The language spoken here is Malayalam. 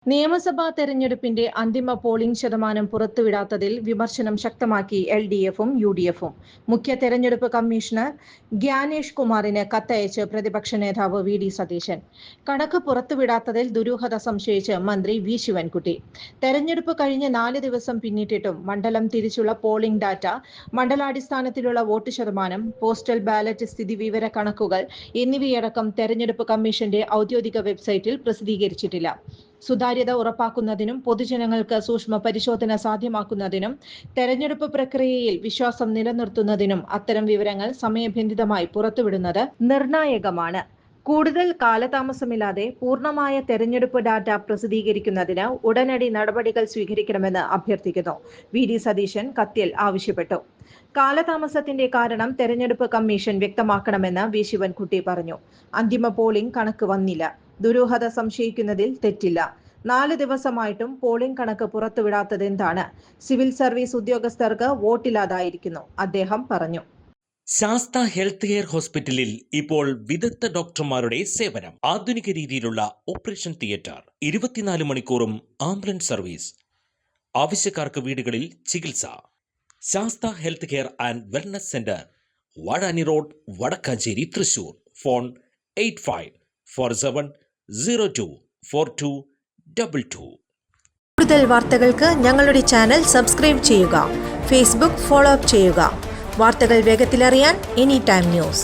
നിയമസഭാ തെരഞ്ഞെടുപ്പിന്റെ അന്തിമ പോളിംഗ് ശതമാനം പുറത്തുവിടാത്തതിൽ വിമർശനം ശക്തമാക്കി LDFും UDFും. മുഖ്യ തെരഞ്ഞെടുപ്പ് കമ്മീഷണർ ഗ്യാനേഷ് കുമാറിന് കത്തയച്ച് പ്രതിപക്ഷ നേതാവ് VD സതീശൻ. കണക്ക് പുറത്തുവിടാത്തതിൽ ദുരൂഹത സംശയിച്ച് മന്ത്രി V ശിവൻകുട്ടി. തെരഞ്ഞെടുപ്പ് കഴിഞ്ഞ് 4 ദിവസം പിന്നിട്ടിട്ടും മണ്ഡലം തിരിച്ചുള്ള പോളിംഗ് ഡാറ്റ, മണ്ഡലാടിസ്ഥാനത്തിലുള്ള വോട്ട് ശതമാനം, പോസ്റ്റൽ ബാലറ്റ് സ്ഥിതിവിവര കണക്കുകൾ എന്നിവയടക്കം തെരഞ്ഞെടുപ്പ് കമ്മീഷന്റെ ഔദ്യോഗിക വെബ്സൈറ്റിൽ പ്രസിദ്ധീകരിച്ചിട്ടില്ല. സുതാര്യത ഉറപ്പാക്കുന്നതിനും പൊതുജനങ്ങൾക്ക് സൂക്ഷ്മ പരിശോധന സാധ്യമാക്കുന്നതിനും തെരഞ്ഞെടുപ്പ് പ്രക്രിയയിൽ വിശ്വാസം നിലനിർത്തുന്നതിനും അത്തരം വിവരങ്ങൾ സമയബന്ധിതമായി പുറത്തുവിടുന്നത് നിർണായകമാണ്. കൂടുതൽ കാലതാമസമില്ലാതെ പൂർണ്ണമായ തെരഞ്ഞെടുപ്പ് ഡാറ്റ പ്രസിദ്ധീകരിക്കുന്നതിന് ഉടനടി നടപടികൾ സ്വീകരിക്കണമെന്ന് അഭ്യർത്ഥിക്കുന്നു. VD സതീശൻ കത്തിൽ ആവശ്യപ്പെട്ടു. കാലതാമസത്തിന്റെ കാരണം തെരഞ്ഞെടുപ്പ് കമ്മീഷൻ വ്യക്തമാക്കണമെന്ന് V ശിവൻകുട്ടി പറഞ്ഞു. അന്തിമ പോളിംഗ് കണക്ക് വന്നില്ല. ദുരൂഹത സംശയിക്കുന്നതിൽ തെറ്റില്ല. 4 ദിവസമായിട്ടും പോളിംഗ് കണക്ക് പുറത്തുവിടാത്തതെന്താണ്? സിവിൽ സർവീസ് ഉദ്യോഗസ്ഥർക്ക് വോട്ടില്ലാതായിരിക്കുന്നു, അദ്ദേഹം പറഞ്ഞു. ശാസ്ത ഹെൽത്ത് കെയർ ഹോസ്പിറ്റലിൽ ഇപ്പോൾ വിദഗ്ധ ഡോക്ടർമാരുടെ സേവനം. ആധുനിക രീതിയിലുള്ള ഓപ്പറേഷൻ തിയേറ്റർ, 24 മണിക്കൂറും ആംബുലൻസ് സർവീസ്. ആവശ്യക്കാർക്ക് വീടുകളിൽ ചികിത്സ. Sastha health care and wellness centre, Vazhani road, Vadakkancherry, Thrissur. Phone 8547024222. കൂടുതൽ വാർത്തകൾക്ക് ഞങ്ങളുടെ ചാനൽ സബ്സ്ക്രൈബ് ചെയ്യുക. ഫേസ്ബുക്ക് ഫോളോ അപ്പ് ചെയ്യുക. വാർത്തകൾ വേഗത്തിലറിയാൻ Anytime News.